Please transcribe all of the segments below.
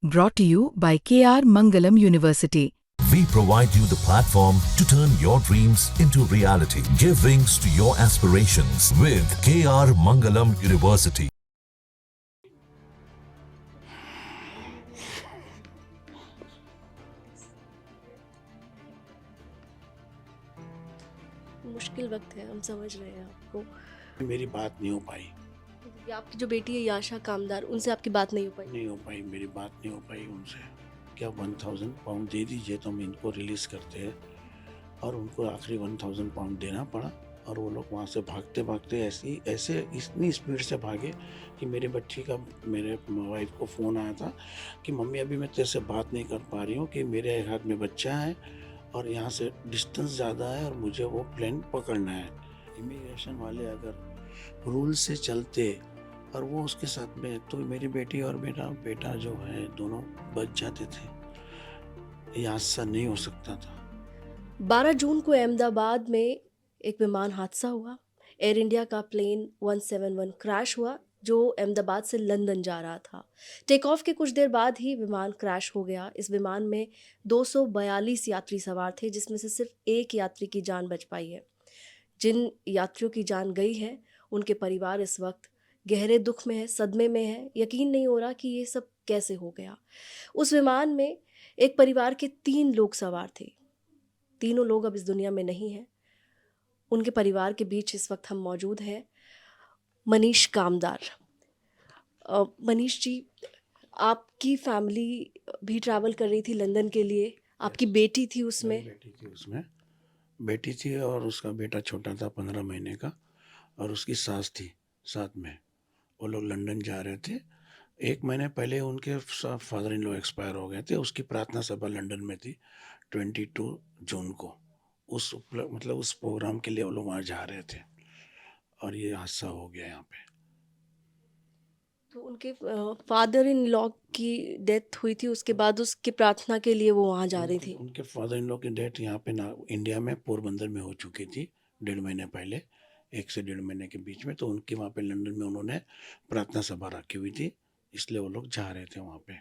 Brought to you by KR Mangalam University. We provide you the platform to turn your dreams into reality. Give wings to your aspirations with KR Mangalam University. मुश्किल वक्त है, हम समझ रहे हैं आपको। मेरी बात नहीं हो पाई। ये आपकी जो बेटी है याशा कामदार, उनसे आपकी बात नहीं हो पाई? नहीं हो पाई, मेरी बात नहीं हो पाई उनसे। क्या 1000 पाउंड दे दीजिए तो हम इनको रिलीज़ करते हैं, और उनको आखिरी 1000 पाउंड देना पड़ा। और वो लोग वहाँ से भागते भागते ऐसे इतनी स्पीड से भागे कि मेरी बच्ची का मेरे वाइफ को फ़ोन आया था कि मम्मी अभी मैं तेरे से बात नहीं कर पा रही हूँ, कि मेरे हाथ में बच्चा है और यहाँ से डिस्टेंस ज़्यादा है और मुझे वो प्लेन पकड़ना है। इमिग्रेशन वाले अगर रूल से चलते और वो उसके साथ में, तो मेरी बेटी और मेरा बेटा जो है दोनों बच जाते थे। ये हादसा नहीं हो सकता था। 12 जून को अहमदाबाद में एक विमान हादसा हुआ। एयर इंडिया का प्लेन 171 क्रैश हुआ जो अहमदाबाद से लंदन जा रहा था। टेक ऑफ के कुछ देर बाद ही विमान क्रैश हो गया। इस विमान में 242 यात्री सवार थे, जिसमें से सिर्फ एक यात्री की जान बच पाई है। जिन यात्रियों की जान गई है उनके परिवार इस वक्त गहरे दुख में है, सदमे में है। यकीन नहीं हो रहा कि ये सब कैसे हो गया। उस विमान में एक परिवार के 3 लोग सवार थे। तीनों लोग अब इस दुनिया में नहीं हैं। उनके परिवार के बीच इस वक्त हम मौजूद हैं। मनीष कामदार। मनीष जी, आपकी फैमिली भी ट्रैवल कर रही थी लंदन के लिए, आपकी बेटी थी उसमें? बेटी थी और उसका बेटा छोटा था 15 महीने का, और उसकी सास थी साथ में। वो लोग लंदन जा रहे थे। 1 महीने पहले उनके फादर इन लॉ एक्सपायर हो गए थे। उसकी प्रार्थना सभा लंदन में थी 22 जून को। उस प्रोग्राम के लिए वो लोग वहाँ जा रहे थे और ये हादसा हो गया यहाँ पे। तो उनके फादर इन लॉ की डेथ हुई थी, उसके बाद उसकी प्रार्थना के लिए वो वहाँ जा रही थी? उनके फादर इन लॉ की डेथ यहाँ पे ना इंडिया में पोरबंदर में हो चुकी थी 1.5 महीने पहले, 1 से 1.5 महीने के बीच में। तो उनके वहाँ पे लंदन में उन्होंने प्रार्थना सभा रखी हुई थी, इसलिए वो लोग जा रहे थे वहाँ पे।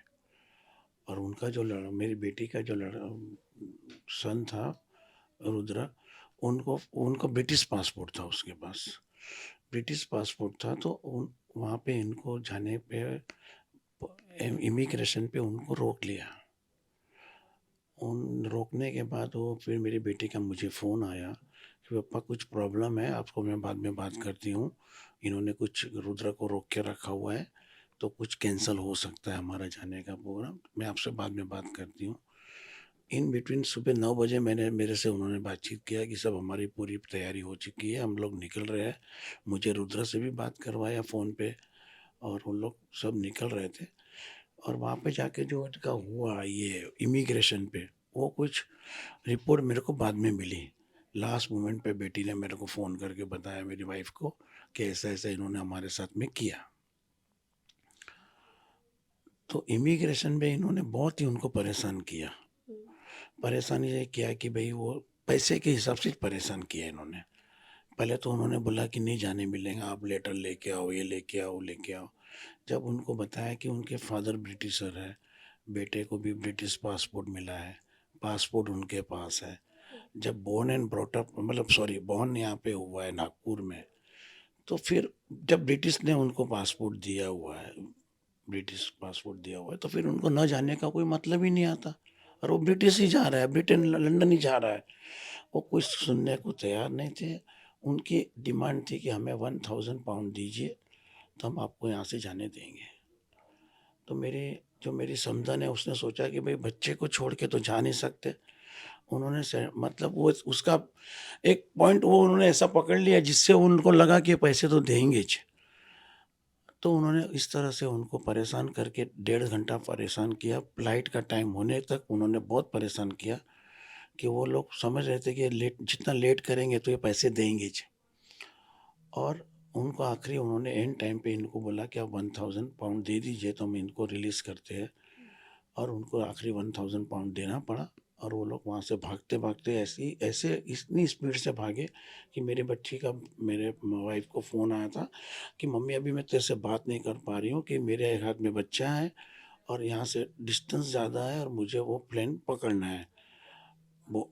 और उनका जो मेरी बेटी का जो सन था रुद्रा, उनको ब्रिटिश पासपोर्ट था उसके पास। ब्रिटिश पासपोर्ट था तो वहाँ पे इनको जाने पे इमिग्रेशन पे उनको रोक लिया। उन रोकने के बाद वो फिर मेरी बेटी का मुझे फ़ोन आया कि पापा कुछ प्रॉब्लम है, आपको मैं बाद में बात करती हूँ। इन्होंने कुछ रुद्रा को रोक के रखा हुआ है, तो कुछ कैंसिल हो सकता है हमारा जाने का प्रोग्राम, मैं आपसे बाद में बात करती हूँ। इन बिटवीन सुबह 9 बजे मेरे से उन्होंने बातचीत किया कि सब हमारी पूरी तैयारी हो चुकी है, हम लोग निकल रहे हैं। मुझे रुद्रा से भी बात करवाया फ़ोन पे, और उन लोग सब निकल रहे थे। और वहाँ पे जाके जो इनका हुआ ये इमिग्रेशन पे, वो कुछ रिपोर्ट मेरे को बाद में मिली। लास्ट मोमेंट पे बेटी ने मेरे को फ़ोन करके बताया मेरी वाइफ को कि ऐसा ऐसा इन्होंने हमारे साथ में किया। तो इमिग्रेशन में इन्होंने बहुत ही उनको परेशान किया। परेशानी ये किया कि भाई वो पैसे के हिसाब से परेशान किया इन्होंने। पहले तो उन्होंने बोला कि नहीं जाने मिलेगा, आप लेटर लेके आओ, ये लेके आओ, लेके आओ। जब उनको बताया कि उनके फादर ब्रिटिशर है, बेटे को भी ब्रिटिश पासपोर्ट मिला है, पासपोर्ट उनके पास है। जब born and brought up born यहाँ पे हुआ है नागपुर में, तो फिर जब ब्रिटिश ने उनको पासपोर्ट दिया हुआ है, ब्रिटिश पासपोर्ट दिया हुआ है, तो फिर उनको न जाने का कोई मतलब ही नहीं आता। और वो ब्रिटिश ही जा रहा है, ब्रिटेन लंदन ही जा रहा है। वो कुछ सुनने को तैयार नहीं थे। उनकी डिमांड थी कि हमें 1000 पाउंड दीजिए तो हम आपको यहाँ से जाने देंगे। तो मेरी समधन है, उसने सोचा कि भाई बच्चे को छोड़ के तो जा नहीं सकते। उन्होंने वो उसका एक पॉइंट वो उन्होंने ऐसा पकड़ लिया जिससे उनको लगा कि पैसे तो देंगे ही। तो उन्होंने इस तरह से उनको परेशान करके 1.5 घंटा परेशान किया। फ्लाइट का टाइम होने तक उन्होंने बहुत परेशान किया कि वो लोग समझ रहे थे कि जितना लेट करेंगे तो ये पैसे देंगे ही। और उनको आखिरी उन्होंने एंड टाइम पे इनको बोला कि आप 1000 पाउंड दे दीजिए तो हम इनको रिलीज़ करते हैं। और उनको आखिरी 1000 पाउंड देना पड़ा। और वो लोग वहाँ से भागते भागते ऐसे इतनी स्पीड से भागे कि मेरी बच्ची का मेरे वाइफ को फ़ोन आया था कि मम्मी अभी मैं तेरे से बात नहीं कर पा रही हूँ, कि मेरे हाथ में बच्चा है और यहाँ से डिस्टेंस ज़्यादा है और मुझे वो प्लेन पकड़ना है। वो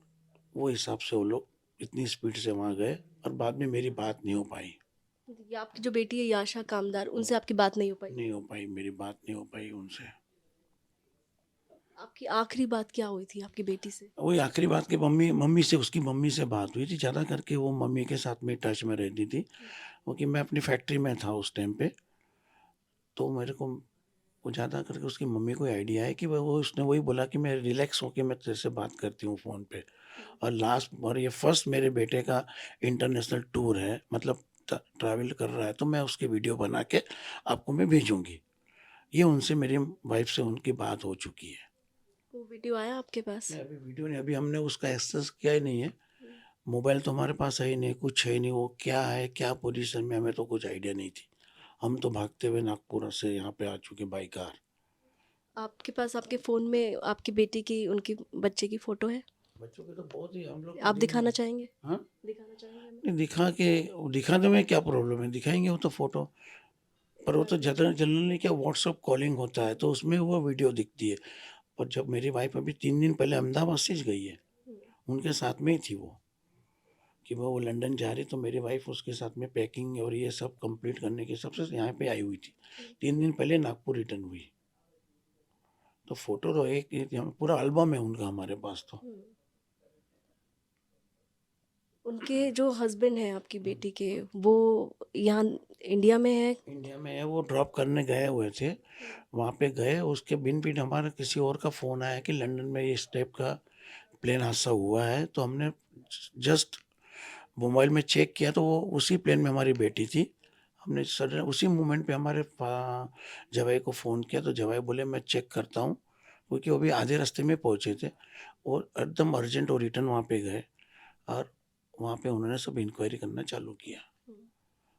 वो हिसाब से वो लोग इतनी स्पीड से वहाँ गए और बाद में मेरी बात नहीं हो पाई। ये आपकी जो बेटी है याशा कामदार, उनसे आपकी बात नहीं हो पाई? नहीं हो पाई, मेरी बात नहीं हो पाई उनसे। आपकी आखिरी बात क्या हुई थी आपकी बेटी से? वही आखिरी बात कि मम्मी मम्मी से उसकी मम्मी से बात हुई थी। ज़्यादा करके वो मम्मी के साथ में टच में रहती थी, क्योंकि मैं अपनी फैक्ट्री में था उस टाइम पे। तो मेरे को वो ज़्यादा करके उसकी मम्मी को आइडिया है कि वो उसने वही बोला कि मैं रिलैक्स होके मैं तेरे से बात करती हूँ फ़ोन पे। और ये फर्स्ट मेरे बेटे का इंटरनेशनल टूर है, मतलब ट्रैवल कर रहा है, तो मैं उसकी वीडियो बना के आपको मैं भेजूँगी। ये उनसे मेरी वाइफ़ से उनकी बात हो चुकी है। वो वीडियो आया आपके पास? नहीं, अभी वीडियो नहीं, अभी हमने उसका एक्सेस किया ही नहीं है। मोबाइल तो हमारे पास है ही नहीं, कुछ है ही नहीं, वो क्या है, क्या पोज़ीशन में, हमें तो कुछ आइडिया नहीं थी। हम तो भागते हुए नागपुर से यहाँ पे आ चुके बाई कार। आपके पास आपके फ़ोन में आपकी बेटी की, उनकी बच्चे की फ़ोटो है? बच्चों के तो बहुत ही हम लोग आप दिखाना चाहेंगे? हाँ? दिखाना चाहेंगे हमें? नहीं, दिखाने में क्या प्रॉब्लम है? दिखाएँगे वो तो फ़ोटो। पर वो तो जनरली क्या व्हाट्सएप कॉलिंग होता है, तो उसमें वो वीडियो दिखती है। और जब मेरी वाइफ़ अभी 3 दिन पहले अहमदाबाद से ही गई है, हुँ। उनके साथ में ही थी वो, कि वो लंदन जा रही, तो मेरी वाइफ़ उसके साथ में पैकिंग और ये सब कंप्लीट करने के सबसे यहाँ पे आई हुई थी। 3 दिन पहले नागपुर रिटर्न हुई। तो फ़ोटो तो एक पूरा एल्बम है उनका हमारे पास तो। हुँ। उनके जो हस्बैंड हैं आपकी बेटी के, वो यहाँ इंडिया में है? इंडिया में है, वो ड्रॉप करने गए हुए थे। वहाँ पे गए, उसके बिन हमारा किसी और का फ़ोन आया कि लंदन में इस टाइप का प्लेन हादसा हुआ है। तो हमने जस्ट मोबाइल में चेक किया, तो वो उसी प्लेन में हमारी बेटी थी। हमने सडन उसी मोमेंट पे हमारे जवाई को फ़ोन किया, तो जवाई बोले मैं चेक करता हूँ, क्योंकि वो भी आधे रास्ते में पहुँचे थे और एकदम अर्जेंट वो रिटर्न वहाँ पे गए और वहाँ पे उन्होंने सब इंक्वायरी करना चालू किया।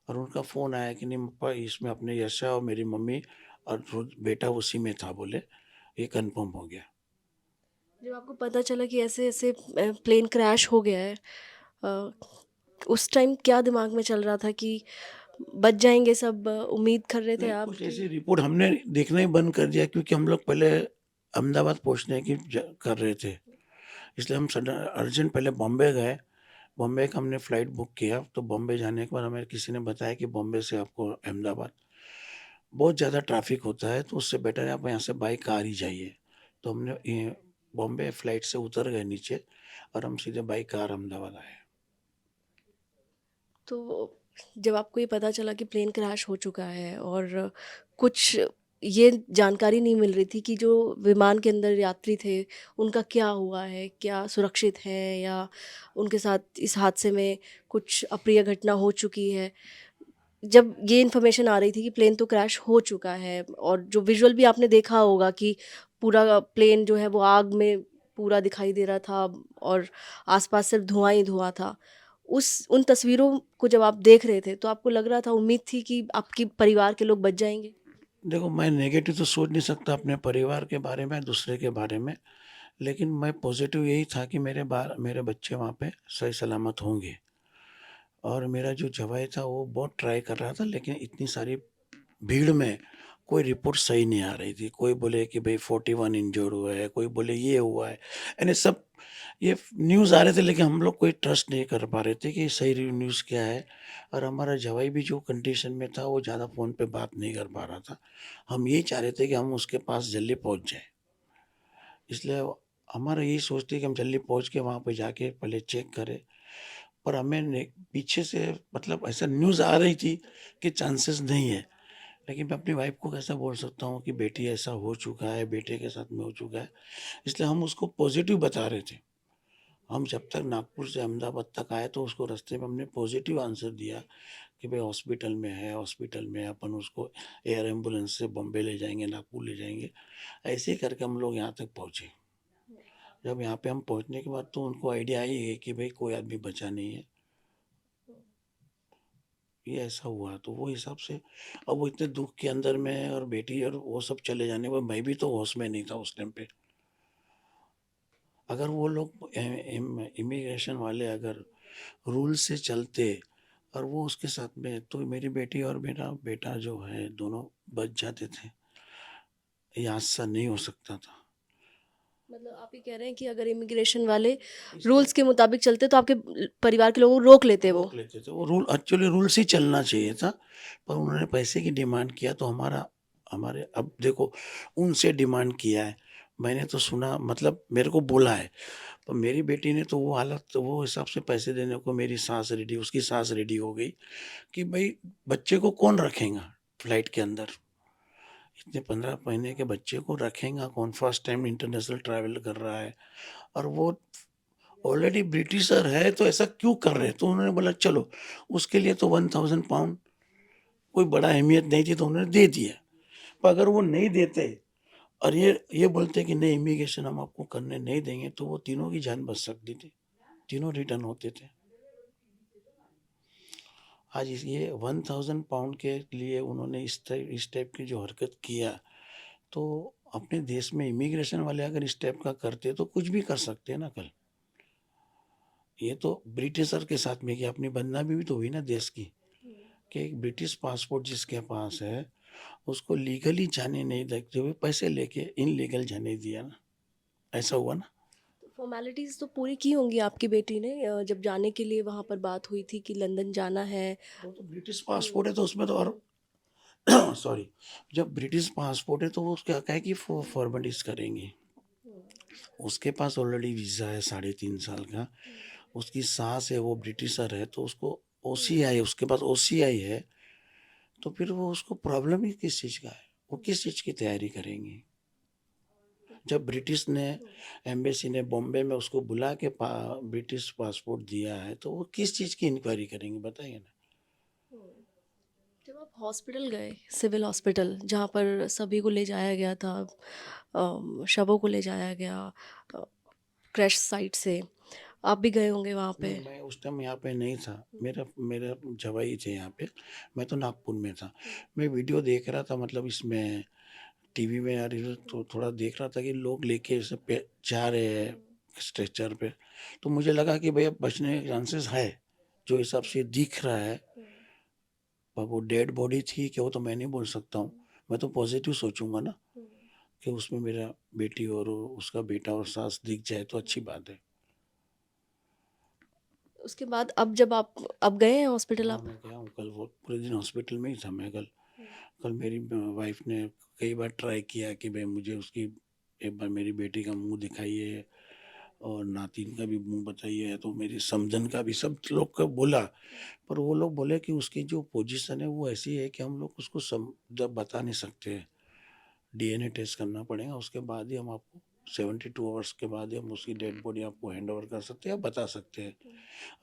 और उनका फ़ोन आया कि नहीं पापा, इसमें अपने यशा और मेरी मम्मी और बेटा उसी में था, बोले ये कंफर्म हो गया। जब आपको पता चला कि ऐसे-ऐसे प्लेन क्रैश हो गया है, अ, उस टाइम क्या दिमाग में चल रहा था कि बच जाएँगे सब, उम्मीद कर रहे थे नहीं, आप कुछ कि? ऐसी रिपोर्ट हमने देखना ही बंद कर दिया, क्योंकि हम लोग पहले अहमदाबाद पहुँचने की कर रहे थे, इसलिए हम सडन अर्जेंट पहले बॉम्बे गए। बॉम्बे का हमने फ़्लाइट बुक किया, तो बॉम्बे जाने के बाद हमें किसी ने बताया कि बॉम्बे से आपको अहमदाबाद बहुत ज़्यादा ट्रैफ़िक होता है, तो उससे बेटर है आप यहाँ से बाय कार ही जाइए। तो हमने ये बॉम्बे फ़्लाइट से उतर गए नीचे और हम सीधे बाय कार अहमदाबाद आए। तो जब आपको ये पता चला कि प्लेन क्रैश हो चुका है और कुछ ये जानकारी नहीं मिल रही थी कि जो विमान के अंदर यात्री थे, उनका क्या हुआ है? क्या सुरक्षित हैं या उनके साथ इस हादसे में कुछ अप्रिय घटना हो चुकी है? जब ये इन्फॉर्मेशन आ रही थी कि प्लेन तो क्रैश हो चुका है और जो विजुअल भी आपने देखा होगा कि पूरा प्लेन जो है वो आग में पूरा दिखाई दे रहा था और आसपास सिर्फ धुआं ही धुआं था। उस उन तस्वीरों को जब आप देख रहे थे तो आपको लग रहा था, उम्मीद थी कि आपके परिवार के लोग बच जाएँगे? देखो, मैं नेगेटिव तो सोच नहीं सकता अपने परिवार के बारे में, दूसरे के बारे में, लेकिन मैं पॉज़िटिव यही था कि मेरे बच्चे वहाँ पे सही सलामत होंगे। और मेरा जो जवाई था वो बहुत ट्राई कर रहा था, लेकिन इतनी सारी भीड़ में कोई रिपोर्ट सही नहीं आ रही थी। कोई बोले कि भई 41 इंजर्ड हुए हैं, कोई बोले ये हुआ है। यानी सब ये न्यूज़ आ रहे थे, लेकिन हम लोग कोई ट्रस्ट नहीं कर पा रहे थे कि सही न्यूज़ क्या है। और हमारा जवाई भी जो कंडीशन में था, वो ज़्यादा फ़ोन पे बात नहीं कर पा रहा था। हम यही चाह रहे थे कि हम उसके पास जल्दी पहुँच जाएँ। इसलिए हमारा यही सोच थी कि हम जल्दी पहुँच के वहाँ पे जाके पहले चेक करें। पर हमें पीछे से मतलब ऐसा न्यूज़ आ रही थी कि चांसेस नहीं है, लेकिन मैं अपनी वाइफ को कैसे बोल सकता हूँ कि बेटी ऐसा हो चुका है, बेटे के साथ में हो चुका है। इसलिए हम उसको पॉजिटिव बता रहे थे। हम जब तक नागपुर से अहमदाबाद तक आए, तो उसको रास्ते में हमने पॉजिटिव आंसर दिया कि भाई हॉस्पिटल में अपन उसको एयर एम्बुलेंस से बॉम्बे ले जाएंगे, नागपुर ले जाएंगे। ऐसे ही करके हम लोग यहाँ तक पहुँचे। जब यहाँ पे हम पहुँचने के बाद तो उनको आइडिया आई है कि भाई कोई आदमी बचा नहीं है, ये ऐसा हुआ। तो वो हिसाब से अब वो इतने दुःख के अंदर में है, और बेटी और वो सब चले जाने पर मैं भी तो होश में नहीं था उस टाइम पे। अगर वो लोग इमिग्रेशन वाले अगर रूल से चलते और वो उसके साथ में, तो मेरी बेटी और मेरा बेटा जो है दोनों बच जाते थे। ये हादसा नहीं हो सकता था। मतलब आप ये कह रहे हैं कि अगर इमिग्रेशन वाले रूल्स के मुताबिक चलते तो आपके परिवार के लोगों को रोक लेते वो। रोक लेते थे वो रूल, एक्चुअली रूल से ही चलना चाहिए था, पर उन्होंने पैसे की डिमांड किया तो हमारे अब देखो उनसे डिमांड किया है। मैंने तो सुना, मतलब मेरे को बोला है, पर मेरी बेटी ने तो वो हालत, तो वो हिसाब से पैसे देने को मेरी सास रेडी, उसकी सास रेडी हो गई कि भाई बच्चे को कौन रखेगा फ्लाइट के अंदर, इतने 15 महीने के बच्चे को रखेगा कौन, फर्स्ट टाइम इंटरनेशनल ट्रैवल कर रहा है, और वो ऑलरेडी ब्रिटिशर है, तो ऐसा क्यों कर रहे हैं? तो उन्होंने बोला चलो, उसके लिए तो 1000 पाउंड कोई बड़ा अहमियत नहीं थी, तो उन्होंने दे दिया। पर अगर वो नहीं देते और ये बोलते कि नहीं इमिग्रेशन हम आपको करने नहीं देंगे, तो वो तीनों की जान बच सकती थी, तीनों रिटर्न होते थे। आज ये 1000 पाउंड के लिए उन्होंने इस टाइप की जो हरकत किया, तो अपने देश में इमिग्रेशन वाले अगर इस टाइप का करते तो कुछ भी कर सकते हैं ना कल। ये तो ब्रिटिशर के साथ में किया, अपनी बदनामी भी तो हुई ना देश की, कि एक ब्रिटिश पासपोर्ट जिसके पास है उसको लीगली जाने नहीं देते हुए पैसे लेके इनलीगल जाने दिया ना, ऐसा हुआ ना। फॉर्मेलिटीज़ तो पूरी की होंगी आपकी बेटी ने जब जाने के लिए वहाँ पर बात हुई थी कि लंदन जाना है। वो तो ब्रिटिश पासपोर्ट है तो उसमें तो और सॉरी, जब ब्रिटिश पासपोर्ट है तो वो क्या कहे कि फॉर्मेलिटीज करेंगे। उसके पास ऑलरेडी वीज़ा है 3.5 साल का, उसकी सास है वो ब्रिटिशर है, तो उसको ओसीआई, उसके पास ओसीआई है, तो फिर वो उसको प्रॉब्लम ही किस चीज़ का है, वो किस चीज़ की तैयारी करेंगी? जब ब्रिटिश ने एम्बेसी ने बॉम्बे में उसको बुला के ब्रिटिश पासपोर्ट दिया है, तो वो किस चीज़ की इंक्वायरी करेंगे बताइए ना। जब आप हॉस्पिटल गए, सिविल हॉस्पिटल जहाँ पर सभी को ले जाया गया था, शवों को ले जाया गया क्रैश साइट से, आप भी गए होंगे वहाँ पे। नहीं, मैं उस टाइम यहाँ पे नहीं था, मेरा मेरा जवाई थे यहाँ पे, मैं तो नागपुर में था। मैं वीडियो देख रहा था, मतलब इसमें टीवी में आ रही है, तो थोड़ा देख रहा था कि लोग लेके ऐसे पे जा रहे हैं स्ट्रेचर पे, तो मुझे लगा कि भैया बचने के चांसेस है, जो हिसाब से दिख रहा है। पर वो डेड बॉडी थी कि वो तो मैं नहीं बोल सकता हूँ, मैं तो पॉजिटिव सोचूंगा ना, कि उसमें मेरा बेटी और उसका बेटा और सास दिख जाए तो अच्छी बात है। उसके बाद अब जब आप अब गए हैं हॉस्पिटल हाँ, आप। मैं गया हूँ कल, वो पूरे दिन हॉस्पिटल में ही था मैं कल। कल मेरी वाइफ ने कई बार ट्राई किया कि भाई मुझे उसकी, एक बार मेरी बेटी का मुंह दिखाइए और नातिन का भी मुंह बताइए, तो मेरी समझन का भी, सब लोग का बोला, पर वो लोग बोले कि उसकी जो पोजीशन है वो ऐसी है कि हम लोग उसको जब बता नहीं सकते, डीएनए टेस्ट करना पड़ेगा, उसके बाद ही हम आपको 72 आवर्स के बाद ही हम उसकी डेड बॉडी आपको हैंड ओवर कर सकते हैं या बता सकते हैं।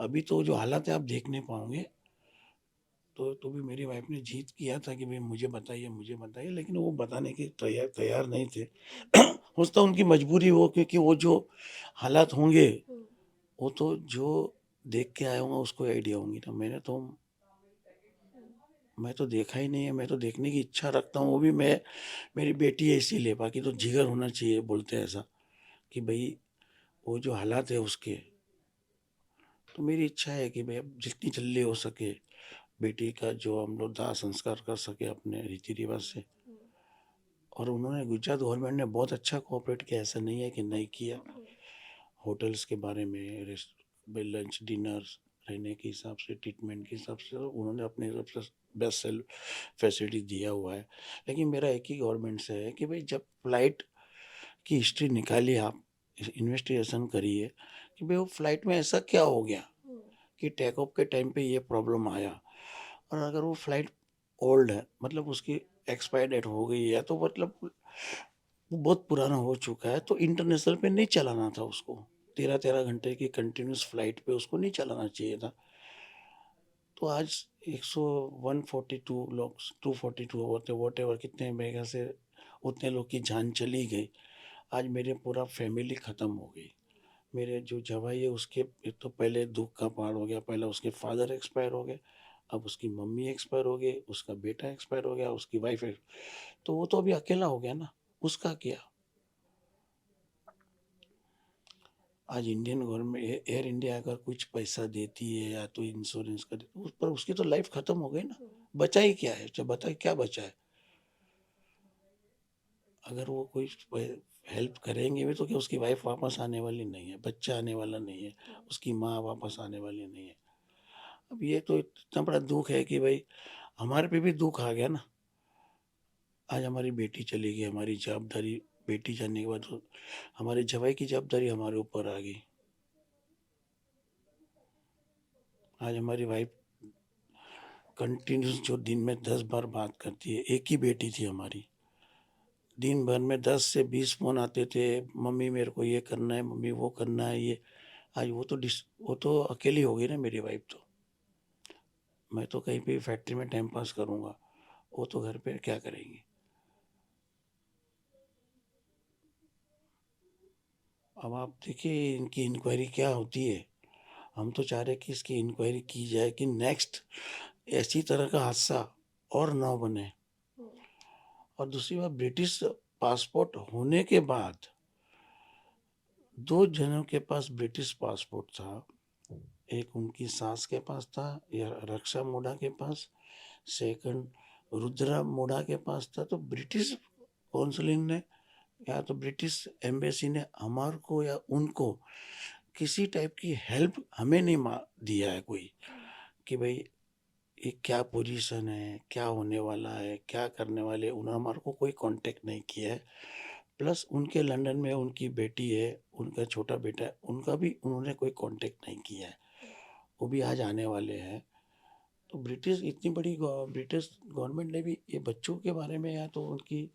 अभी तो जो हालात है आप देख नहीं पाओगे। तो भी मेरी वाइफ ने जिद किया था कि भाई मुझे बताइए, लेकिन वो बताने के तैयार तैयार नहीं थे। हो सकता है उनकी मजबूरी हो, क्योंकि वो जो हालात होंगे, वो तो जो देख के आया हूँ उसको आइडिया होंगी ना। मैं तो देखा ही नहीं है, मैं तो देखने की इच्छा रखता हूँ, वो भी मैं, मेरी बेटी है इसीलिए, बाकी तो जिगर होना चाहिए, बोलते हैं ऐसा कि भाई वो जो हालात है उसके, तो मेरी इच्छा है कि भाई अब जितनी जल्दी हो सके बेटी का जो हम लोग दाह संस्कार कर सके अपने रीति रिवाज से। और उन्होंने, गुजरात गवर्नमेंट ने बहुत अच्छा कोऑपरेट किया, ऐसा नहीं है कि नहीं किया। होटल्स के बारे में, लंच डिनर, रहने के हिसाब से, ट्रीटमेंट के हिसाब से उन्होंने अपने हिसाब से बेस्ट सेल फैसिलिटी दिया हुआ है। लेकिन मेरा एक ही गवर्नमेंट से है कि भाई जब फ्लाइट की हिस्ट्री निकालिए, आप इन्वेस्टिगेशन करिए कि भाई वो फ्लाइट में ऐसा क्या हो गया कि टेक ऑफ के टाइम पे ये प्रॉब्लम आया। और अगर वो फ्लाइट ओल्ड है, मतलब उसकी एक्सपायर डेट हो गई है, तो मतलब वो बहुत पुराना हो चुका है, तो इंटरनेशनल पे नहीं चलाना था उसको। 13-13 घंटे की कंटिन्यूस फ्लाइट पे उसको नहीं चलाना चाहिए था। तो आज 142 लोग, 242 होते वॉट एवर, कितने मेगा से उतने लोग की जान चली गई। आज मेरे पूरा फैमिली ख़त्म हो गई। मेरे जो जवाई है उसके, एक तो पहले दुख का पहाड़ हो गया, पहले उसके फादर एक्सपायर हो गए, अब उसकी मम्मी एक्सपायर हो गई, उसका बेटा एक्सपायर हो गया, उसकी वाइफ, तो वो तो अभी अकेला हो गया ना। उसका क्या? आज इंडियन गवर्नमेंट, एयर इंडिया अगर कुछ पैसा देती है या तो इंश्योरेंस कर देती, उस पर उसकी तो लाइफ खत्म हो गई ना। बचा ही क्या है? जब बताए क्या बचा है? अगर वो कोई हेल्प करेंगे भी तो क्या उसकी वाइफ वापस आने वाली नहीं है, बच्चा आने वाला नहीं है, उसकी माँ वापस आने वाली नहीं है। अब ये तो इतना बड़ा दुख है कि भाई हमारे पे भी दुख आ गया ना। आज हमारी बेटी चली गई, हमारी जवाबदारी बेटी जाने के बाद तो हमारे जवाई की जवाबदारी हमारे ऊपर आ गई। आज हमारी वाइफ कंटिन्यूस जो दिन में 10 बार बात करती है, एक ही बेटी थी हमारी। दिन भर में 10 से 20 फ़ोन आते थे, मम्मी मेरे को ये करना है, मम्मी वो करना है, ये। आज वो तो अकेली हो गई ना मेरी वाइफ तो। मैं तो कहीं पे फैक्ट्री में टाइम पास करूँगा, वो तो घर पे क्या करेंगी। अब आप देखिए इनकी इंक्वायरी क्या होती है। हम तो चाह रहे हैं कि इसकी इंक्वायरी की जाए कि नेक्स्ट ऐसी तरह का हादसा और ना बने। और दूसरी बात, ब्रिटिश पासपोर्ट होने के बाद 2 जनों के पास ब्रिटिश पासपोर्ट था। एक उनकी सास के पास था, या रक्षा मोढ़ा के पास। सेकंड रुद्रा मोढ़ा के पास था। तो ब्रिटिश काउंसिलिंग ने या तो ब्रिटिश एम्बेसी ने हमारे को या उनको किसी टाइप की हेल्प हमें नहीं दिया है कोई, कि भाई ये क्या पोजीशन है, क्या होने वाला है, क्या करने वाले। उन्होंने हमारे को कोई कांटेक्ट नहीं किया है। प्लस उनके लंदन में उनकी बेटी है, उनका छोटा बेटा है, उनका भी उन्होंने कोई कांटेक्ट नहीं किया है। वो भी आज आने वाले हैं। तो ब्रिटिश गवर्नमेंट ने भी ये बच्चों के बारे में या तो उनकी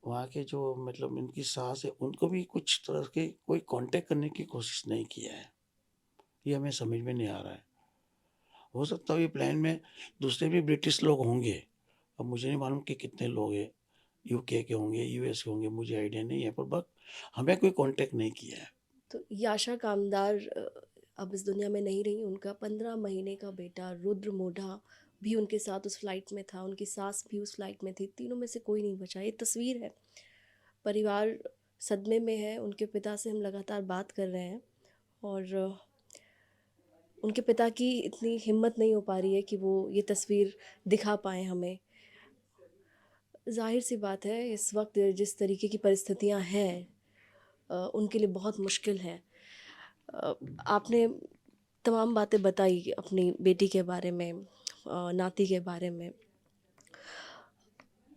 वहाँ के जो मतलब इनकी सास है उनको भी कुछ तरह के कोई कांटेक्ट करने की कोशिश नहीं किया है। ये हमें समझ में नहीं आ रहा है। हो सकता है ये प्लान में दूसरे भी ब्रिटिश लोग होंगे। अब मुझे नहीं मालूम कि कितने लोग हैं, यूके के होंगे, यूएस के होंगे, मुझे आइडिया नहीं है, पर बट हमें कोई कांटेक्ट नहीं किया है। तो याशा कामदार अब इस दुनिया में नहीं रही। उनका 15 महीने का बेटा रुद्र मोढ़ा भी उनके साथ उस फ्लाइट में था, उनकी सास भी उस फ्लाइट में थी। तीनों में से कोई नहीं बचा। ये तस्वीर है, परिवार सदमे में है। उनके पिता से हम लगातार बात कर रहे हैं और उनके पिता की इतनी हिम्मत नहीं हो पा रही है कि वो ये तस्वीर दिखा पाएँ हमें। ज़ाहिर सी बात है इस वक्त जिस तरीके की परिस्थितियां हैं उनके लिए बहुत मुश्किल है। आपने तमाम बातें बताई अपनी बेटी के बारे में, नाती के बारे में।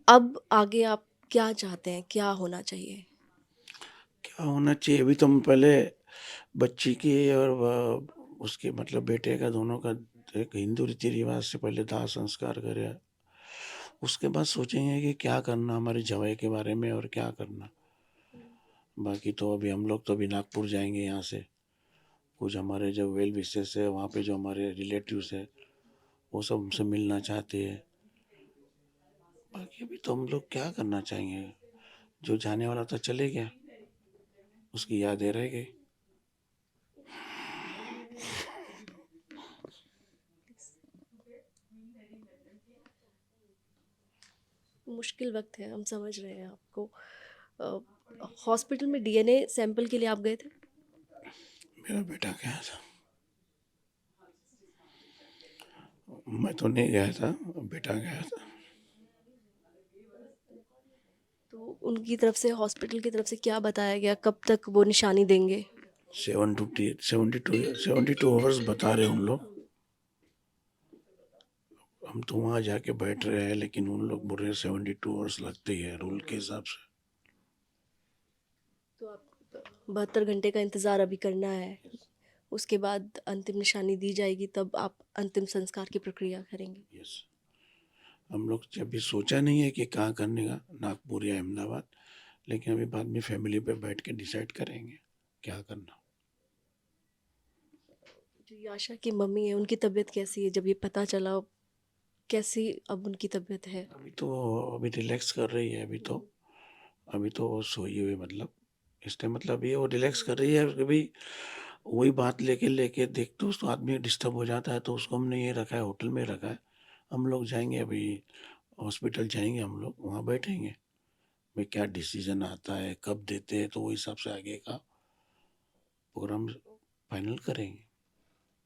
अब आगे आप क्या चाहते हैं, क्या होना चाहिए? क्या होना चाहिए, अभी तो हम पहले बच्ची की और उसके मतलब बेटे का दोनों का एक हिंदू रीति रिवाज से पहले दाह संस्कार करें। उसके बाद सोचेंगे कि क्या करना हमारे जवाई के बारे में और क्या करना। बाकी तो अभी हम लोग तो अभी नागपुर जाएंगे यहाँ से। कुछ हमारे जो वेल विशेष है वहाँ पे जो हमारे रिलेटिव्स है वो सब हमसे मिलना चाहते हैं। बाकी अभी तो हम लोग क्या करना चाहेंगे। जो जाने वाला था चले गया, उसकी यादें रह गई। मुश्किल वक्त है, हम समझ रहे हैं आपको। हॉस्पिटल में डीएनए सैंपल के लिए आप गए थे? मेरा बेटा गया था, मैं तो नहीं गया था, बेटा गया था। तो उनकी तरफ से, हॉस्पिटल की तरफ से क्या बताया गया, कब तक वो निशानी देंगे? 72 आवर्स बता रहे उन लोग। हम तो वहाँ जाके बैठ रहे हैं, लेकिन उन लोग बोल रहे 72 आवर्स लगते ही है रूल के हिसाब से। तो आप 72 घंटे का इंतज़ार अभी करना है, उसके बाद अंतिम निशानी दी जाएगी, तब आप अंतिम संस्कार की प्रक्रिया करेंगे। यस, हम लोग अभी सोचा नहीं है कि कहाँ करने का, नागपुर या अहमदाबाद, लेकिन अभी बाद में फैमिली पे बैठ के डिसाइड करेंगे क्या करना। जो याशा की मम्मी है उनकी तबीयत कैसी है? जब ये पता चला, कैसी अब उनकी तबीयत है? अभी रिलैक्स कर रही है। अभी तो वो सोई हुई, मतलब इस टाइम मतलब ये वो रिलैक्स कर रही है कि भाई वही बात लेके लेके देख तो उसको आदमी डिस्टर्ब हो जाता है। तो उसको हमने ये रखा है, होटल में रखा है। हम लोग जाएंगे अभी, हॉस्पिटल जाएंगे, हम लोग वहाँ बैठेंगे भाई क्या डिसीजन आता है, कब देते हैं, तो वो हिसाब से आगे का प्रोग्राम फाइनल करेंगे।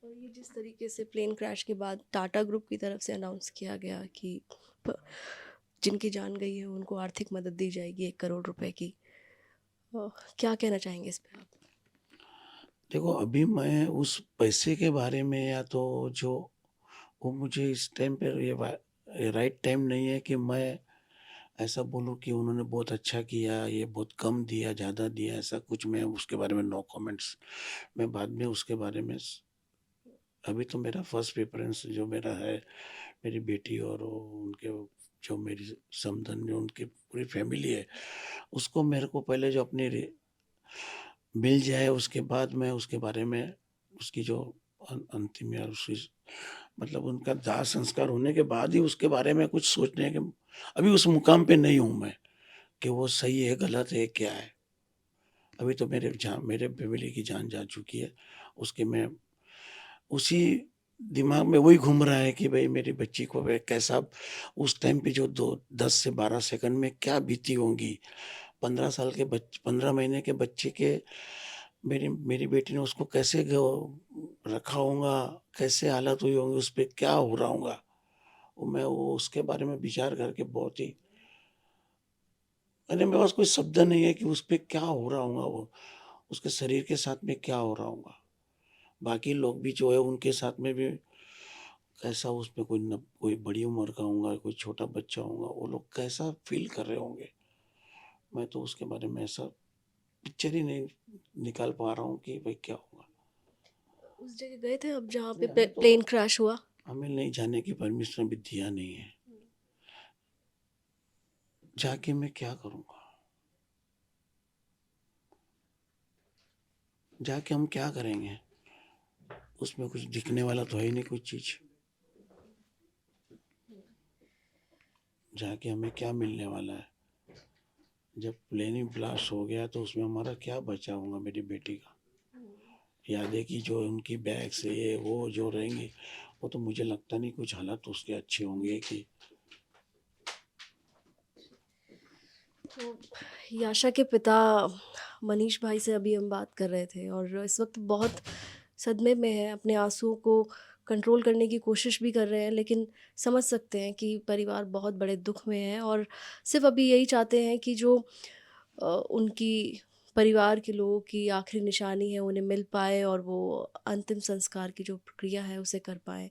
और ये जिस तरीके से प्लेन क्रैश के बाद टाटा ग्रुप की तरफ से अनाउंस किया गया कि जिनकी जान गई है उनको आर्थिक मदद दी जाएगी 1 करोड़ रुपए की। क्या कहना चाहेंगे इस पे आप? देखो, अभी मैं उस पैसे के बारे में या तो जो वो मुझे इस टाइम पे ये राइट टाइम नहीं है कि मैं ऐसा बोलूँ कि उन्होंने बहुत अच्छा किया, ये बहुत कम दिया, ज़्यादा दिया, ऐसा कुछ मैं उसके बारे में नो कमेंट्स। मैं बाद में उसके बारे में अभी तो मेरा फर्स्ट प्रेफ़रेंस जो मेरा है, मेरी बेटी और वो उनके जो मेरी समधन जो उनकी पूरी फैमिली है, उसको मेरे को पहले जो अपनी मिल जाए उसके बाद मैं उसके बारे में उसकी जो अंतिम या उसकी मतलब उनका दाह संस्कार होने के बाद ही उसके बारे में कुछ सोचने के अभी उस मुकाम पे नहीं हूँ मैं कि वो सही है, गलत है, क्या है। अभी तो मेरे फैमिली की जान जा चुकी है। उसके मैं उसी दिमाग में वही घूम रहा है कि भई मेरी बच्ची को वे कैसा उस टाइम पे जो 10 से 12 सेकंड में क्या बीती होंगी। 15 महीने के बच्चे के मेरी मेरी बेटी ने उसको कैसे रखा होगा, कैसे हालत हुई होंगी, उस पे क्या हो रहा होगा। वो उसके बारे में विचार करके बहुत ही मेरे पास कोई शब्द नहीं है कि उस पे क्या हो रहा होगा वो, उसके शरीर के साथ में क्या हो रहा होगा। बाकी लोग भी जो है उनके साथ में भी कैसा उसमें कोई बड़ी उम्र का होगा, कोई छोटा बच्चा होगा, वो लोग कैसा फ़ील कर रहे होंगे। मैं तो उसके बारे में ऐसा पिक्चर ही नहीं निकाल पा रहा हूँ कि भाई क्या होगा। उस जगह गए थे अब जहाँ पे नहीं, हमें तो प्लेन क्रैश हुआ? हमें नहीं जाने की परमिशन अभी दिया नहीं है। जाके मैं क्या करूँगा? जाके हम क्या करेंगे? उसमें कुछ दिखने वाला तो है ही नहीं कोई चीज़। जाके हमें क्या मिलने वाला है? जब प्लेन ही ब्लास्ट हो गया तो उसमें हमारा क्या बचा होगा मेरी बेटी का? यादें की जो उनकी बैग्स ये वो जो रहेंगी, वो तो मुझे लगता नहीं कुछ हालात उसके अच्छे होंगे कि तो याशा के पिता मनीष भाई से अभी हम बात कर रहे थे और इस वक्त बहुत सदमे में है, अपने आंसुओं को कंट्रोल करने की कोशिश भी कर रहे हैं, लेकिन समझ सकते हैं कि परिवार बहुत बड़े दुख में है और सिर्फ अभी यही चाहते हैं कि जो उनकी परिवार के लोगों की आखिरी निशानी है उन्हें मिल पाए और वो अंतिम संस्कार की जो प्रक्रिया है उसे कर पाएँ।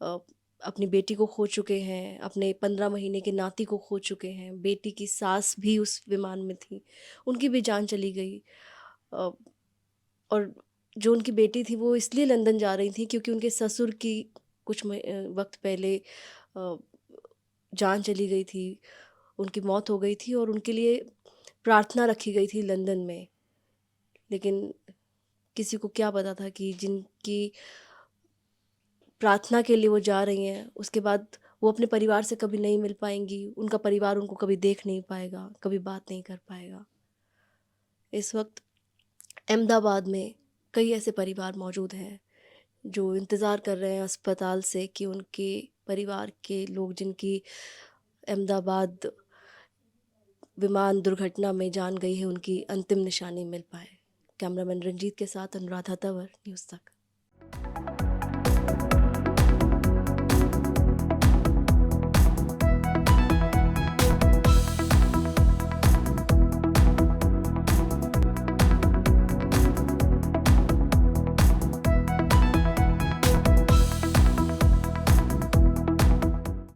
अ, अपनी बेटी को खो चुके हैं, अपने 15 महीने के नाती को खो चुके हैं, बेटी की सास भी उस विमान में थी, उनकी भी जान चली गई। अ, और जो उनकी बेटी थी वो इसलिए लंदन जा रही थी क्योंकि उनके ससुर की वक़्त पहले अ, जान चली गई थी, उनकी मौत हो गई थी और उनके लिए प्रार्थना रखी गई थी लंदन में। लेकिन किसी को क्या पता था कि जिनकी प्रार्थना के लिए वो जा रही हैं, उसके बाद वो अपने परिवार से कभी नहीं मिल पाएँगी, उनका परिवार उनको कभी देख नहीं पाएगा, कभी बात नहीं कर पाएगा। इस वक़्त अहमदाबाद में कई ऐसे परिवार मौजूद हैं, जो इंतज़ार कर रहे हैं अस्पताल से कि उनके परिवार के लोग जिनकी अहमदाबाद विमान दुर्घटना में जान गई है, उनकी अंतिम निशानी मिल पाए। कैमरामैन रंजीत के साथ अनुराधा तंवर, न्यूज़ तक।